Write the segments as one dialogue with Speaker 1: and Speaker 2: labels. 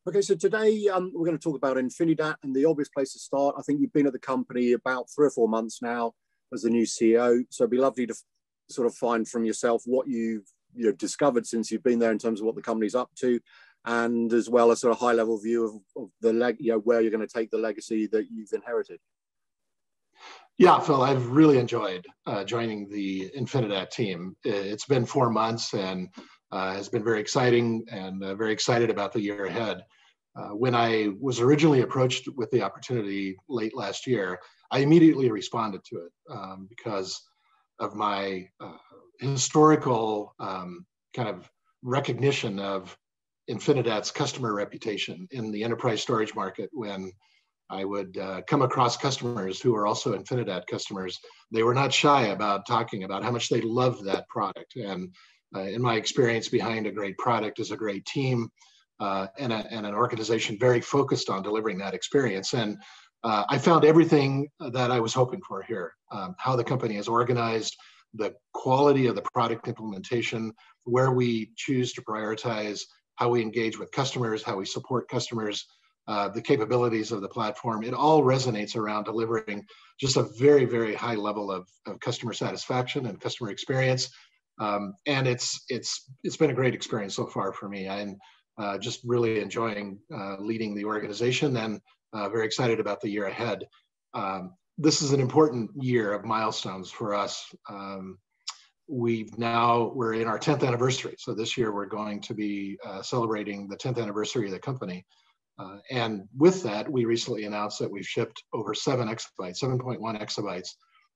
Speaker 1: Okay, so today we're going to talk about Infinidat, and the obvious place to start. I think you've been at the company about 3 or 4 months now as the new CEO. So it'd be lovely to sort of find from yourself what you've discovered since you've been there in terms of what the company's up to, and as well as sort of high-level view of the where you're going to take the legacy that you've inherited.
Speaker 2: Yeah, Phil, I've really enjoyed joining the Infinidat team. It's been 4 months and has been very exciting, and very excited about the year ahead. When I was originally approached with the opportunity late last year, I immediately responded to it because of my historical kind of recognition of Infinidat's customer reputation in the enterprise storage market. When I would come across customers who are also Infinidat customers, they were not shy about talking about how much they loved that product. And in my experience, behind a great product is a great team and an organization very focused on delivering that experience. And I found everything that I was hoping for here. How the company is organized, the quality of the product implementation, where we choose to prioritize, how we engage with customers, how we support customers, the capabilities of the platform. It all resonates around delivering just a very, very high level of customer satisfaction and customer experience. And it's been a great experience so far for me. I'm just really enjoying leading the organization, and very excited about the year ahead. This is an important year of milestones for us. We're in our 10th anniversary. So this year we're going to be celebrating the 10th anniversary of the company. And with that, we recently announced that we've shipped over 7.1 exabytes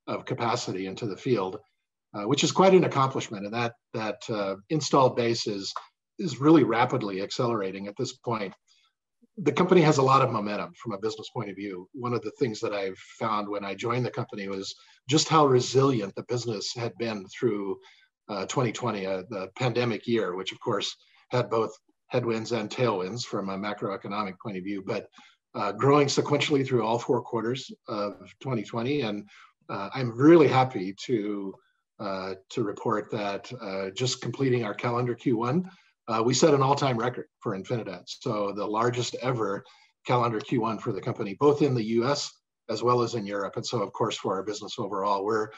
Speaker 2: of capacity into the field, which is quite an accomplishment. And that installed base is really rapidly accelerating at this point. The company has a lot of momentum from a business point of view. One of the things that I've found when I joined the company was just how resilient the business had been through 2020, the pandemic year, which of course had both headwinds and tailwinds from a macroeconomic point of view, but growing sequentially through all 4 quarters of 2020. And I'm really happy to report that just completing our calendar Q1, we set an all-time record for Infinidat. So the largest ever calendar Q1 for the company, both in the US as well as in Europe. And so of course for our business overall, we're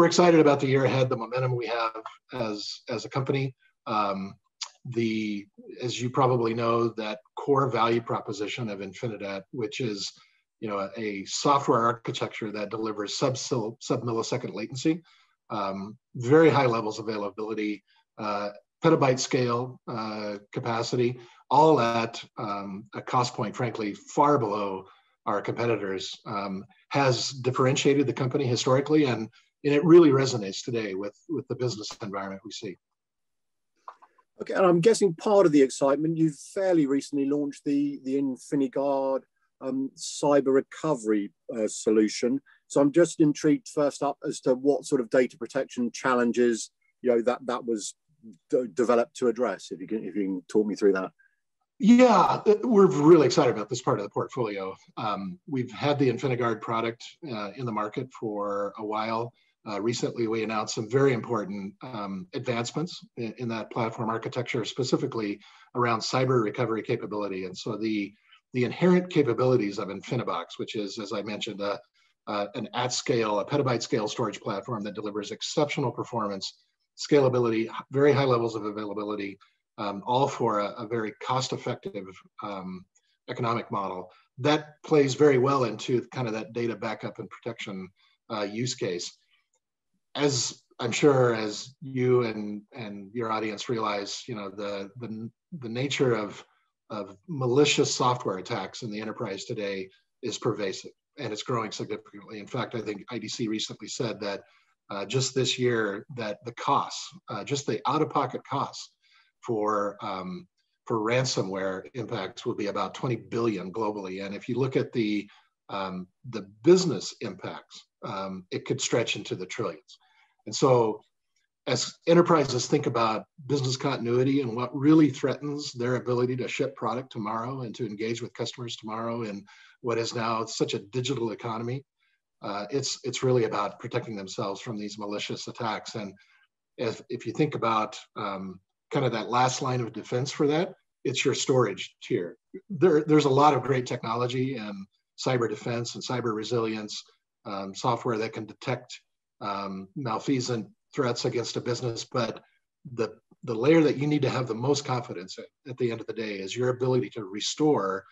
Speaker 2: excited about the year ahead, the momentum we have as a company. As you probably know, that core value proposition of Infinidat, which is a software architecture that delivers sub-millisecond latency, very high levels of availability, petabyte scale capacity, all at a cost point, frankly, far below our competitors, has differentiated the company historically, and it really resonates today with the business environment we see.
Speaker 1: Okay, and I'm guessing part of the excitement, you've fairly recently launched the Infinidat cyber recovery solution. So I'm just intrigued first up as to what sort of data protection challenges that was developed to address. If you can talk me through that.
Speaker 2: Yeah, we're really excited about this part of the portfolio. We've had the Infinidat product in the market for a while. Recently, we announced some very important advancements in that platform architecture, specifically around cyber recovery capability. And so the inherent capabilities of Infinibox, which is, as I mentioned, an at-scale, a petabyte-scale storage platform that delivers exceptional performance, scalability, very high levels of availability, all for a very cost-effective economic model. That plays very well into kind of that data backup and protection use case. As I'm sure as you and your audience realize, the nature of malicious software attacks in the enterprise today is pervasive, and it's growing significantly. In fact, I think IDC recently said that just this year, that the costs, just the out-of-pocket costs for ransomware impacts will be about 20 billion globally. And if you look at the business impacts, it could stretch into the trillions. And so as enterprises think about business continuity and what really threatens their ability to ship product tomorrow and to engage with customers tomorrow in what is now such a digital economy, it's really about protecting themselves from these malicious attacks. And if you think about kind of that last line of defense for that, it's your storage tier. There's a lot of great technology and cyber defense and cyber resilience, software that can detect malfeasant threats against a business, but the layer that you need to have the most confidence in at the end of the day is your ability to restore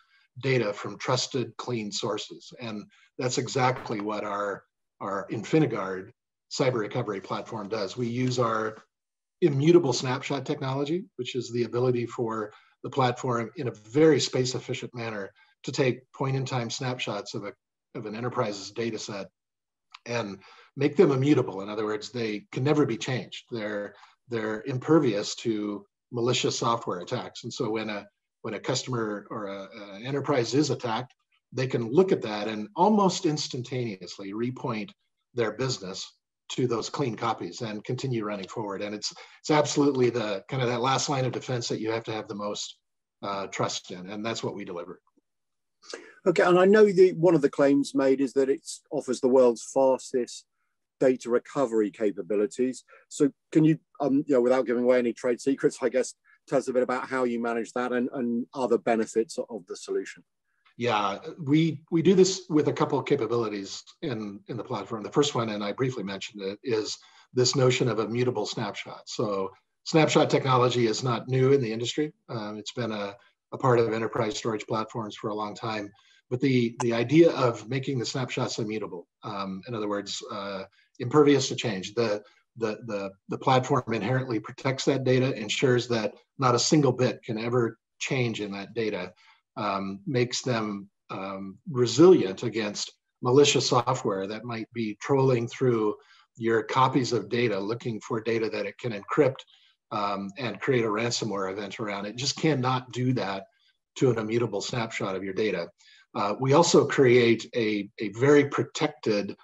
Speaker 2: data from trusted, clean sources. And that's exactly what our Infinigard cyber recovery platform does. We use our immutable snapshot technology, which is the ability for the platform in a very space efficient manner to take point in time snapshots of an enterprise's data set and make them immutable. In other words, they can never be changed. They're impervious to malicious software attacks. And so when a customer or an enterprise is attacked, they can look at that and almost instantaneously repoint their business to those clean copies and continue running forward. And it's absolutely the kind of that last line of defense that you have to have the most trust in, and that's what we deliver.
Speaker 1: Okay, and I know one of the claims made is that it offers the world's fastest data recovery capabilities. So can you, without giving away any trade secrets, I guess, tell us a bit about how you manage that and other benefits of the solution?
Speaker 2: Yeah, we do this with a couple of capabilities in the platform. The first one, and I briefly mentioned it, is this notion of a mutable snapshot. So snapshot technology is not new in the industry. It's been a part of enterprise storage platforms for a long time. But the idea of making the snapshots immutable, in other words, impervious to change, the platform inherently protects that data, ensures that not a single bit can ever change in that data, makes them resilient against malicious software that might be trolling through your copies of data, looking for data that it can encrypt and create a ransomware event around. It just cannot do that to an immutable snapshot of your data. We also create a very protected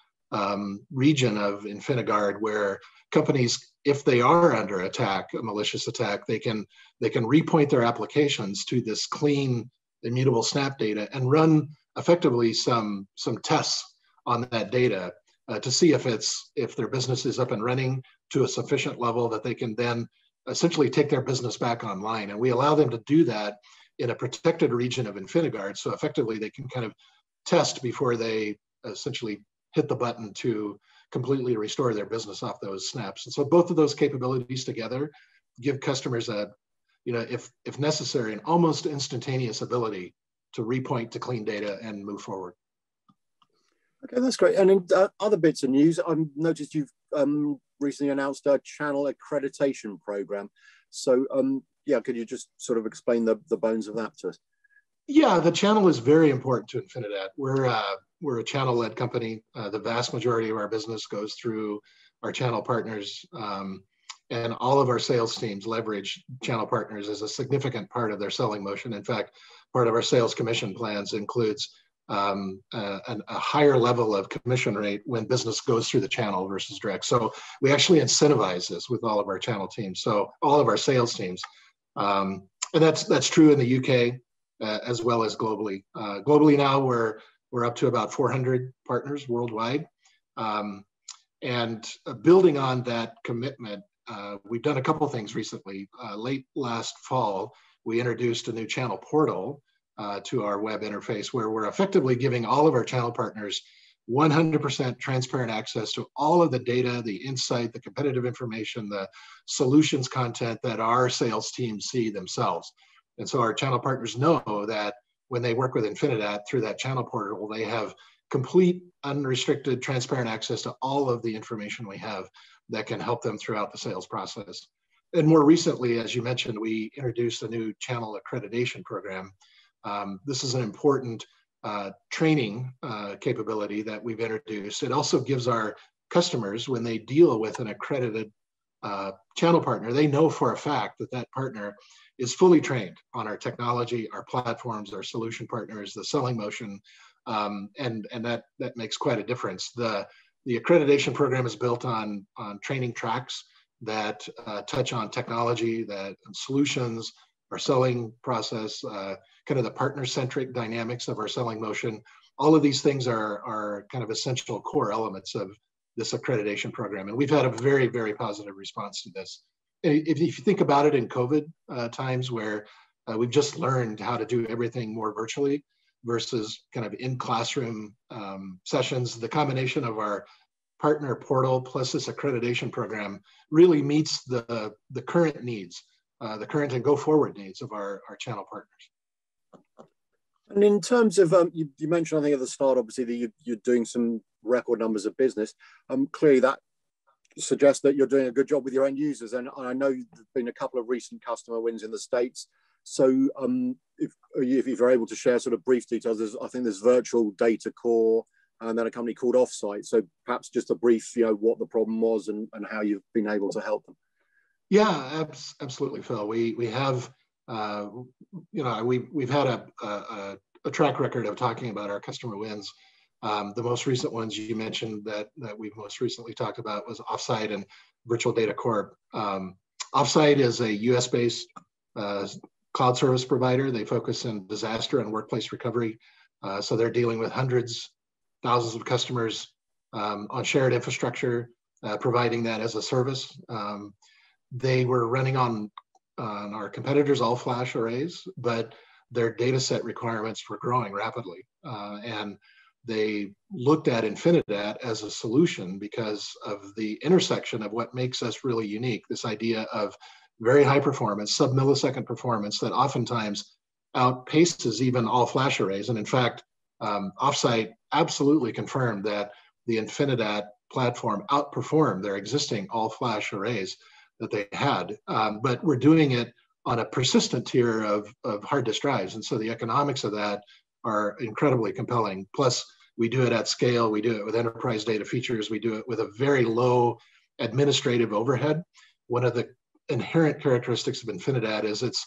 Speaker 2: region of Infinigard where companies, if they are under attack, a malicious attack, they can repoint their applications to this clean, immutable snap data and run effectively some tests on that data to see if their business is up and running to a sufficient level that they can then essentially take their business back online. And we allow them to do that in a protected region of Infinigard. So effectively they can kind of test before they essentially hit the button to completely restore their business off those snaps. And so both of those capabilities together give customers if necessary, an almost instantaneous ability to repoint to clean data and move forward.
Speaker 1: Okay, that's great. And in other bits of news, I've noticed you've recently announced a channel accreditation program. So could you just sort of explain the bones of that to us?
Speaker 2: Yeah, the channel is very important to Infinidat. We're a channel-led company. The vast majority of our business goes through our channel partners, and all of our sales teams leverage channel partners as a significant part of their selling motion. In fact, part of our sales commission plans includes a higher level of commission rate when business goes through the channel versus direct. So we actually incentivize this with all of our channel teams, so all of our sales teams. And that's true in the UK as well as globally. Globally now, we're up to about 400 partners worldwide. And building on that commitment, we've done a couple of things recently. Late last fall, we introduced a new channel portal to our web interface where we're effectively giving all of our channel partners 100% transparent access to all of the data, the insight, the competitive information, the solutions content that our sales teams see themselves. And so our channel partners know that when they work with Infinidat through that channel portal, they have complete, unrestricted, transparent access to all of the information we have that can help them throughout the sales process. And more recently, as you mentioned, we introduced a new channel accreditation program. This is an important training capability that we've introduced. It also gives our customers, when they deal with an accredited channel partner, they know for a fact that that partner is fully trained on our technology, our platforms, our solution partners, the selling motion, and that makes quite a difference. The accreditation program is built on training tracks that touch on technology, solutions, our selling process, kind of the partner-centric dynamics of our selling motion. All of these things are kind of essential core elements of this accreditation program. And we've had a very, very positive response to this. If you think about it in COVID times where we've just learned how to do everything more virtually versus kind of in classroom sessions. The combination of our partner portal plus this accreditation program really meets the current needs, the current and go forward needs of our channel partners.
Speaker 1: And in terms of, you mentioned, I think at the start, obviously, that you're doing some record numbers of business. Clearly that suggests that you're doing a good job with your end users. And I know there's been a couple of recent customer wins in the States. So if you're able to share sort of brief details, I think there's Virtual Data Core and then a company called Offsite. So perhaps just a brief, what the problem was and how you've been able to help them.
Speaker 2: Yeah, absolutely, Phil. We have, we've had a track record of talking about our customer wins. The most recent ones you mentioned that we've most recently talked about was Offsite and Virtual Data Corp. Offsite is a US-based cloud service provider. They focus in disaster and workplace recovery. So they're dealing with hundreds, thousands of customers on shared infrastructure, providing that as a service. They were running on our competitors' all-flash arrays, but their data set requirements were growing rapidly. And they looked at Infinidat as a solution because of the intersection of what makes us really unique, this idea of very high performance, sub-millisecond performance that oftentimes outpaces even all-flash arrays. And in fact, Offsite absolutely confirmed that the Infinidat platform outperformed their existing all-flash arrays that they had. But we're doing it on a persistent tier of hard disk drives. And so the economics of that are incredibly compelling. Plus, we do it at scale. We do it with enterprise data features. We do it with a very low administrative overhead. One of the inherent characteristics of Infinidat is it's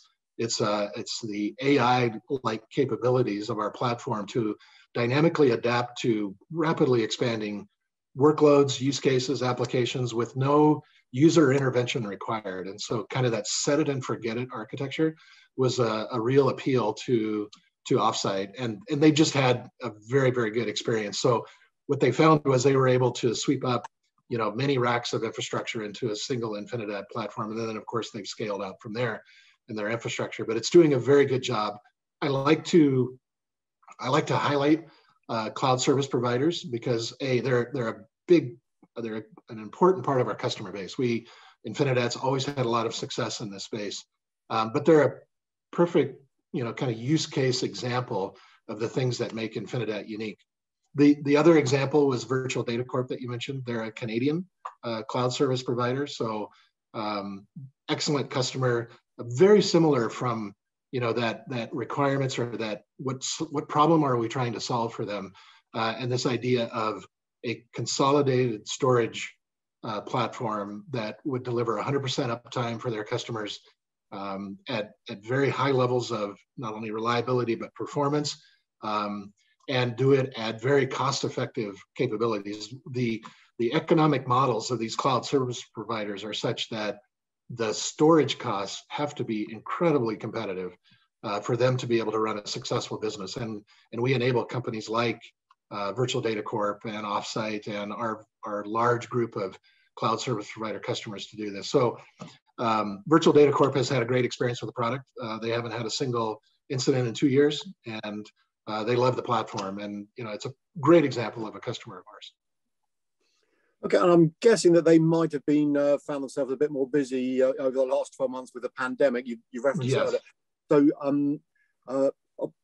Speaker 2: the AI-like capabilities of our platform to dynamically adapt to rapidly expanding workloads, use cases, applications with no user intervention required. And so kind of that set it and forget it architecture was a real appeal to Offsite. And they just had a very, very good experience. So what they found was they were able to sweep up many racks of infrastructure into a single Infinidat platform. And then, of course, they've scaled out from there in their infrastructure, but it's doing a very good job. I like to highlight cloud service providers because they're an important part of our customer base. Infinidat's always had a lot of success in this space, but they're a perfect, kind of use case example of the things that make Infinidat unique. The other example was Virtual Data Corp that you mentioned. They're a Canadian cloud service provider. So excellent customer, very similar from, that requirements or that what problem are we trying to solve for them? And this idea of a consolidated storage platform that would deliver 100% uptime for their customers at very high levels of not only reliability, but performance, and do it at very cost-effective capabilities. The economic models of these cloud service providers are such that the storage costs have to be incredibly competitive for them to be able to run a successful business. And we enable companies like Virtual Data Corp and Offsite and our large group of cloud service provider customers to do this. So Virtual Data Corp has had a great experience with the product. They haven't had a single incident in 2 years, and they love the platform. And it's a great example of a customer of ours.
Speaker 1: Okay, and I'm guessing that they might have been found themselves a bit more busy over the last 12 months with the pandemic. You referenced
Speaker 2: yes.
Speaker 1: it. So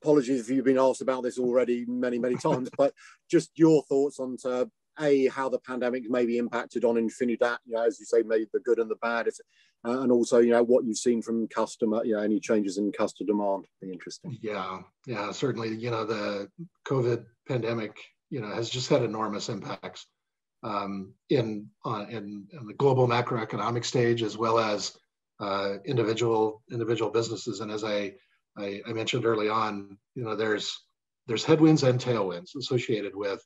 Speaker 1: apologies if you've been asked about this already many, many times, but just your thoughts on how the pandemic maybe impacted on Infinidat, as you say, maybe the good and the bad, and also, what you've seen from customer, any changes in customer demand. Be interesting.
Speaker 2: Yeah, certainly. The COVID pandemic, has just had enormous impacts in the global macroeconomic stage, as well as individual businesses. And as I mentioned early on, there's headwinds and tailwinds associated with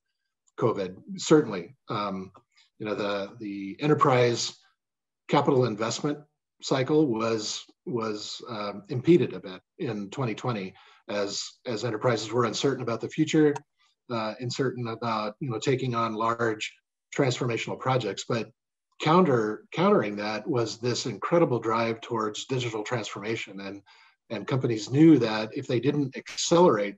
Speaker 2: COVID. Certainly, the enterprise capital investment cycle was impeded a bit in 2020 as enterprises were uncertain about the future, uncertain about taking on large transformational projects. But countering that was this incredible drive towards digital transformation. And And companies knew that if they didn't accelerate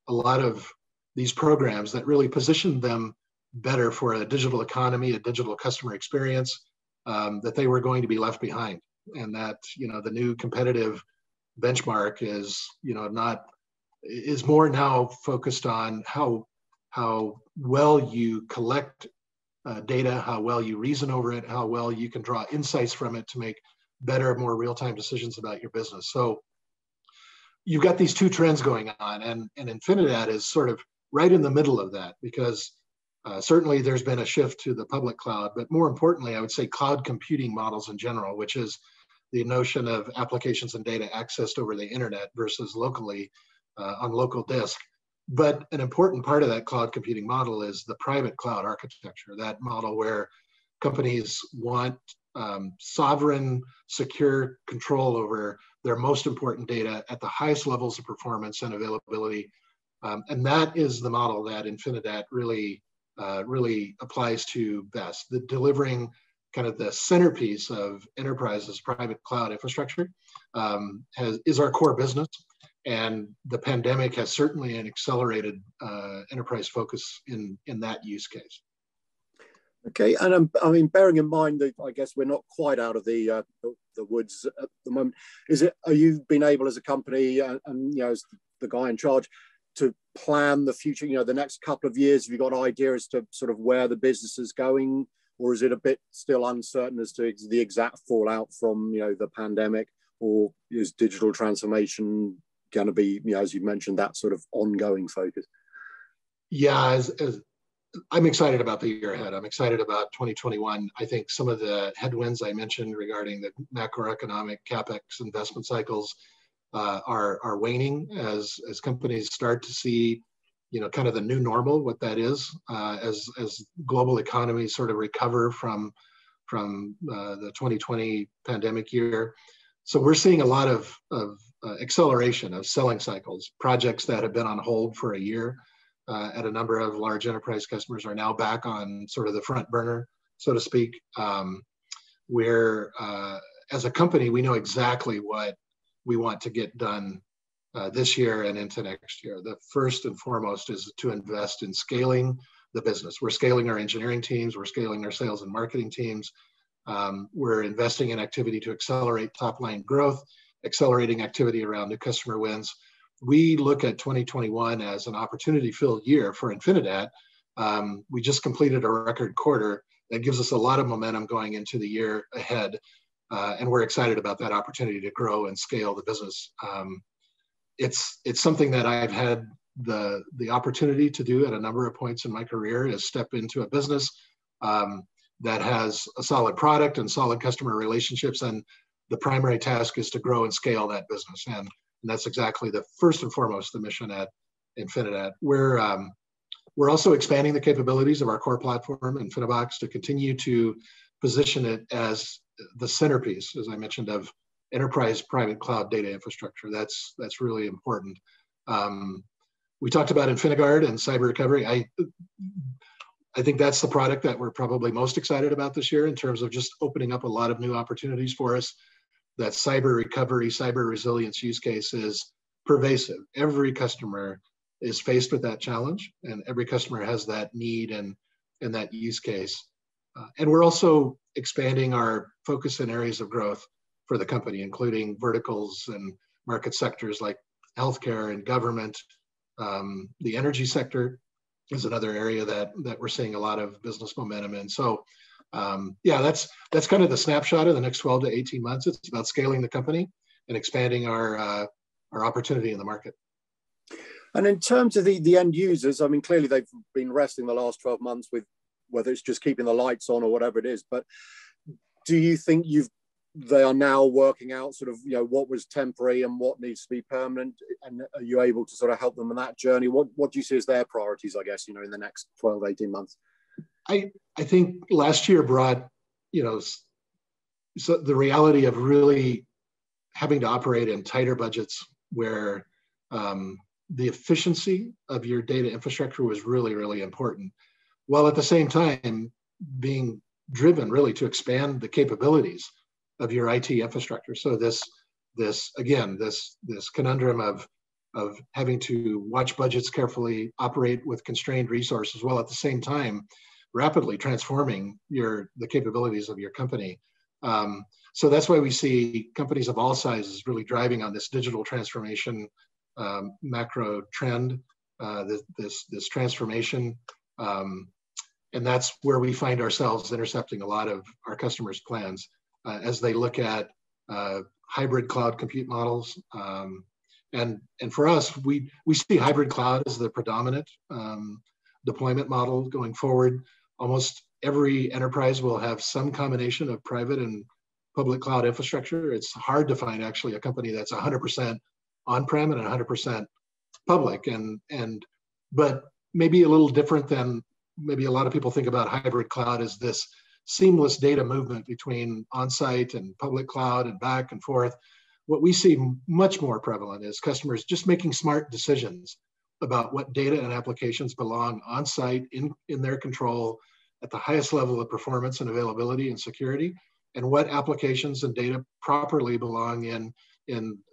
Speaker 2: a lot of these programs that really positioned them better for a digital economy, a digital customer experience, that they were going to be left behind. And that, the new competitive benchmark is, is more now focused on how well you collect data, how well you reason over it, how well you can draw insights from it to make better, more real-time decisions about your business. So you've got these two trends going on, and Infinidat is sort of right in the middle of that, because certainly there's been a shift to the public cloud, but more importantly, I would say cloud computing models in general, which is the notion of applications and data accessed over the internet versus locally on local disk. But an important part of that cloud computing model is the private cloud architecture, that model where companies want sovereign, secure control over their most important data at the highest levels of performance and availability. And that is the model that Infinidat really applies to best. The delivering kind of the centerpiece of enterprises' private cloud infrastructure is our core business. And the pandemic has certainly accelerated enterprise focus in that use case.
Speaker 1: Okay, and I mean, bearing in mind that I guess we're not quite out of the woods at the moment, are you been able as a company and as the guy in charge to plan the future? The next couple of years, have you got ideas as to sort of where the business is going, or is it a bit still uncertain as to the exact fallout from the pandemic, or is digital transformation going to be, as you mentioned, that sort of ongoing focus?
Speaker 2: Yeah, as I'm excited about the year ahead. I'm excited about 2021. I think some of the headwinds I mentioned regarding the macroeconomic CapEx investment cycles are waning as companies start to see, kind of the new normal, what that is, as global economies sort of recover from the 2020 pandemic year. So we're seeing a lot of acceleration of selling cycles. Projects that have been on hold for a year at a number of large enterprise customers are now back on sort of the front burner, so to speak, where as a company, we know exactly what we want to get done this year and into next year. The first and foremost is to invest in scaling the business. We're scaling our engineering teams, we're scaling our sales and marketing teams. We're investing in activity to accelerate top line growth, accelerating activity around new customer wins. We look at 2021 as an opportunity-filled year for Infinidat. We just completed a record quarter that gives us a lot of momentum going into the year ahead, and we're excited about that opportunity to grow and scale the business. It's something that I've had the opportunity to do at a number of points in my career, is step into a business that has a solid product and solid customer relationships, and the primary task is to grow and scale that business. And that's exactly the first and foremost the mission at Infinidat. We're also expanding the capabilities of our core platform, Infinibox, to continue to position it as the centerpiece, as I mentioned, of enterprise private cloud data infrastructure. That's really important. We talked about InfiniGuard and cyber recovery. I think that's the product that we're probably most excited about this year in terms of just opening up a lot of new opportunities for us. That cyber recovery, cyber resilience use case is pervasive. Every customer is faced with that challenge, and every customer has that need and that use case. And we're also expanding our focus in areas of growth for the company, including verticals and market sectors like healthcare and government. The energy sector is another area that we're seeing a lot of business momentum in. So yeah, that's kind of the snapshot of the next 12 to 18 months. It's about scaling the company and expanding our opportunity in the market.
Speaker 1: And in terms of the end users, I mean, clearly they've been wrestling the last 12 months with whether it's just keeping the lights on or whatever it is. But do you think they are now working out sort of, what was temporary and what needs to be permanent? And are you able to sort of help them on that journey? What do you see as their priorities, I guess, in the next 12, 18 months?
Speaker 2: I think last year brought, so the reality of really having to operate in tighter budgets where the efficiency of your data infrastructure was really, really important, while at the same time being driven really to expand the capabilities of your IT infrastructure. So this this conundrum of having to watch budgets carefully, operate with constrained resources, while at the same time rapidly transforming the capabilities of your company. So that's why we see companies of all sizes really driving on this digital transformation macro trend, this transformation. And that's where we find ourselves intercepting a lot of our customers' plans as they look at hybrid cloud compute models. And for us, we see hybrid cloud as the predominant deployment model going forward. Almost every enterprise will have some combination of private and public cloud infrastructure. It's hard to find actually a company that's 100% on-prem and 100% public, but maybe a little different than maybe a lot of people think about hybrid cloud as this seamless data movement between on-site and public cloud and back and forth. What we see much more prevalent is customers just making smart decisions about what data and applications belong on-site in their control at the highest level of performance and availability and security, and what applications and data properly belong in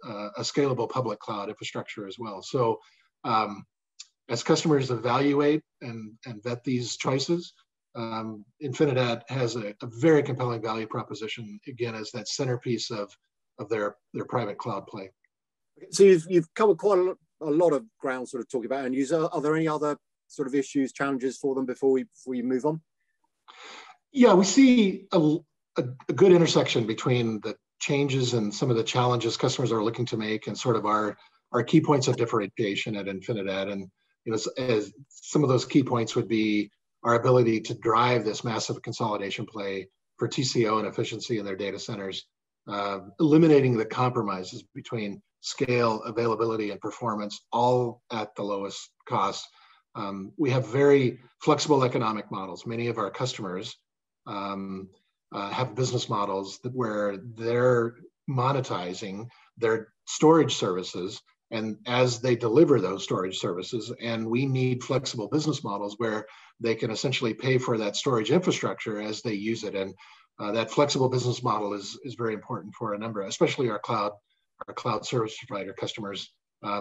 Speaker 2: a scalable public cloud infrastructure as well. So as customers evaluate and vet these choices, Infinidat has a very compelling value proposition, again, as that centerpiece of their private cloud play.
Speaker 1: So you've covered quite a lot of ground sort of talking about end users. Are there any other sort of issues, challenges for them before we move on?
Speaker 2: Yeah, we see a good intersection between the changes and some of the challenges customers are looking to make and sort of our key points of differentiation at Infinidat. And as some of those key points would be our ability to drive this massive consolidation play for TCO and efficiency in their data centers, eliminating the compromises between scale, availability, and performance, all at the lowest cost. We have very flexible economic models. Many of our customers have business models where they're monetizing their storage services, and as they deliver those storage services, and we need flexible business models where they can essentially pay for that storage infrastructure as they use it. And that flexible business model is very important for a number, especially our cloud service provider customers.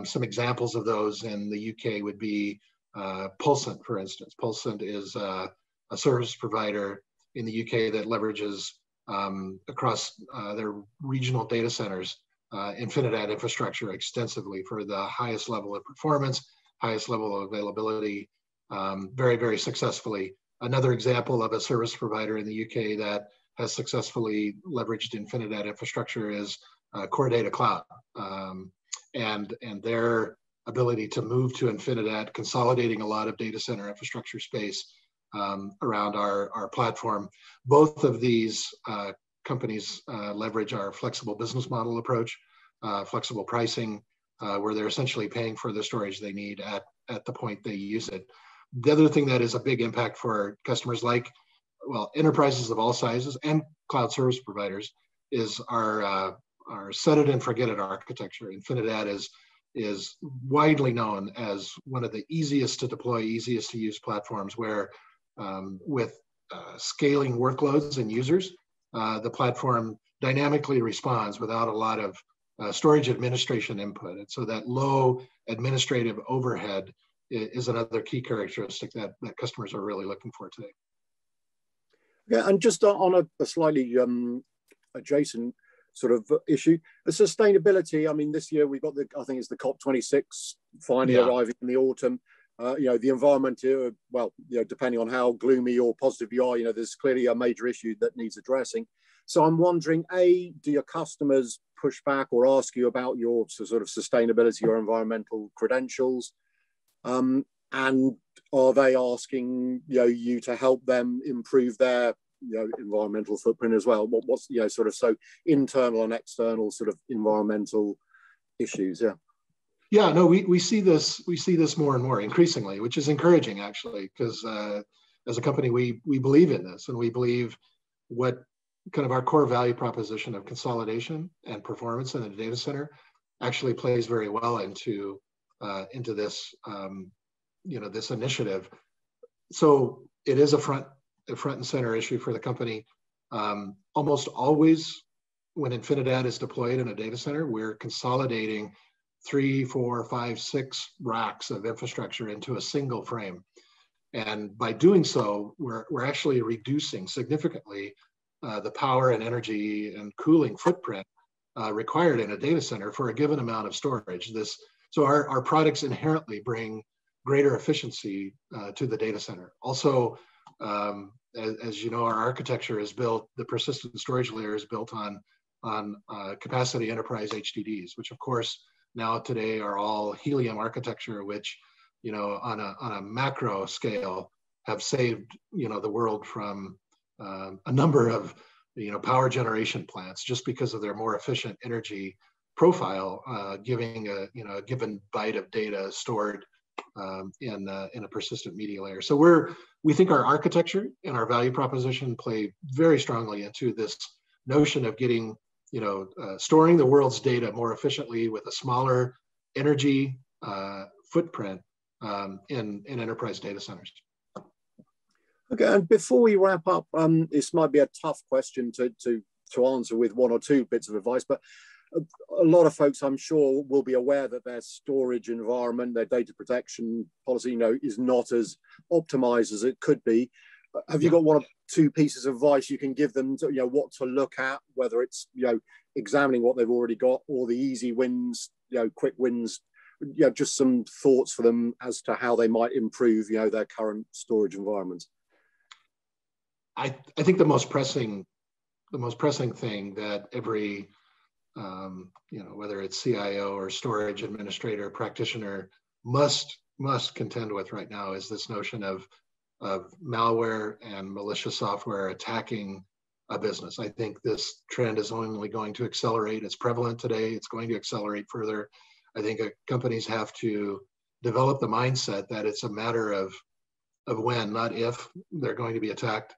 Speaker 2: Some examples of those in the UK would be Pulsant, for instance. Pulsant is a service provider in the UK that leverages across their regional data centers Infinidat infrastructure extensively for the highest level of performance, highest level of availability, very, very successfully. Another example of a service provider in the UK that has successfully leveraged Infinidat infrastructure is Core Data Cloud, and their ability to move to Infinidat, consolidating a lot of data center infrastructure space around our platform. Both of these companies leverage our flexible business model approach, flexible pricing, where they're essentially paying for the storage they need at the point they use it. The other thing that is a big impact for customers like, well, enterprises of all sizes and cloud service providers is our set it and forget it architecture. Infinidat is widely known as one of the easiest to deploy, easiest to use platforms where with scaling workloads and users, the platform dynamically responds without a lot of storage administration input. And so that low administrative overhead is another key characteristic that customers are really looking for today.
Speaker 1: Yeah, and just on a slightly adjacent sort of issue, the sustainability. I mean, this year we've got I think it's the COP26 finally arriving in the autumn. The environment here, well, depending on how gloomy or positive you are, there's clearly a major issue that needs addressing. So I'm wondering, do your customers push back or ask you about your sort of sustainability or environmental credentials? And are they asking you to help them improve their environmental footprint as well? What's sort of so internal and external sort of environmental issues?
Speaker 2: Yeah, no, we see this more and more increasingly, which is encouraging actually, because as a company we believe in this, and we believe what kind of our core value proposition of consolidation and performance in a data center actually plays very well into this this initiative. So it is a front and center issue for the company. Almost always when Infinidat is deployed in a data center, we're consolidating 3, 4, 5, 6 racks of infrastructure into a single frame. And by doing so, we're actually reducing significantly the power and energy and cooling footprint required in a data center for a given amount of storage. So our products inherently bring greater efficiency to the data center. Also, as you know, our architecture is built, the persistent storage layer is built on capacity enterprise HDDs, which of course now today are all helium architecture, which, you know, on a macro scale have saved, you know, the world from a number of, you know, power generation plants just because of their more efficient energy profile, giving a, you know, a given byte of data stored in a persistent media layer. So we think our architecture and our value proposition play very strongly into this notion of getting, you know, storing the world's data more efficiently with a smaller energy footprint in enterprise data centers.
Speaker 1: Okay, and before we wrap up, this might be a tough question to answer with one or two bits of advice, but a lot of folks, I'm sure, will be aware that their storage environment, their data protection policy, you know, is not as optimized as it could be. Have you got one or two pieces of advice you can give them to, you know, what to look at, whether it's, you know, examining what they've already got or the easy wins, you know, quick wins, you know, just some thoughts for them as to how they might improve, you know, their current storage environments?
Speaker 2: I think the most pressing thing that every you know, whether it's CIO or storage administrator, practitioner must contend with right now is this notion of malware and malicious software attacking a business. I think this trend is only going to accelerate. It's prevalent today. It's going to accelerate further. I think companies have to develop the mindset that it's a matter of when, not if, they're going to be attacked.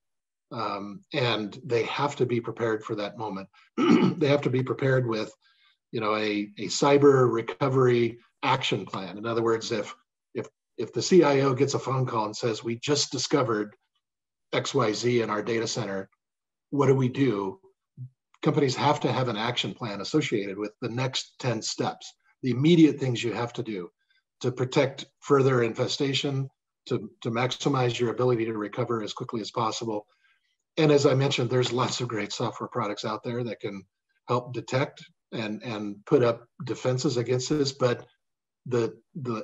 Speaker 2: And they have to be prepared for that moment. They have to be prepared with, you know, a cyber recovery action plan. In other words, if the CIO gets a phone call and says, we just discovered XYZ in our data center, what do we do? Companies have to have an action plan associated with the next 10 steps, the immediate things you have to do to protect further infestation, to maximize your ability to recover as quickly as possible. And as I mentioned, there's lots of great software products out there that can help detect and put up defenses against this. But the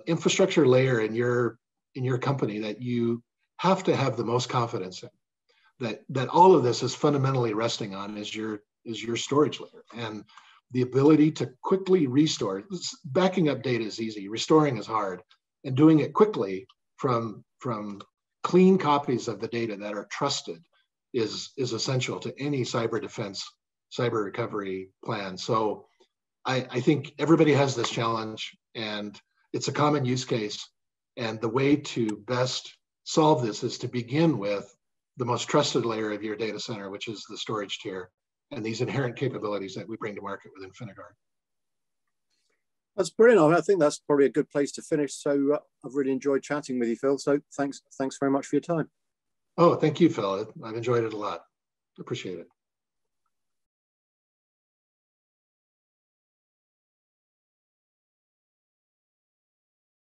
Speaker 2: infrastructure layer in your company that you have to have the most confidence in, that all of this is fundamentally resting on is your storage layer. And the ability to quickly restore. Backing up data is easy, restoring is hard, and doing it quickly from clean copies of the data that are trusted is essential to any cyber defense, cyber recovery plan. So I think everybody has this challenge, and it's a common use case. And the way to best solve this is to begin with the most trusted layer of your data center, which is the storage tier, and these inherent capabilities that we bring to market with Infinidat.
Speaker 1: That's brilliant. I think that's probably a good place to finish. So I've really enjoyed chatting with you, Phil. So thanks very much for your time.
Speaker 2: Oh, thank you, Phil. I've enjoyed it a lot. Appreciate it.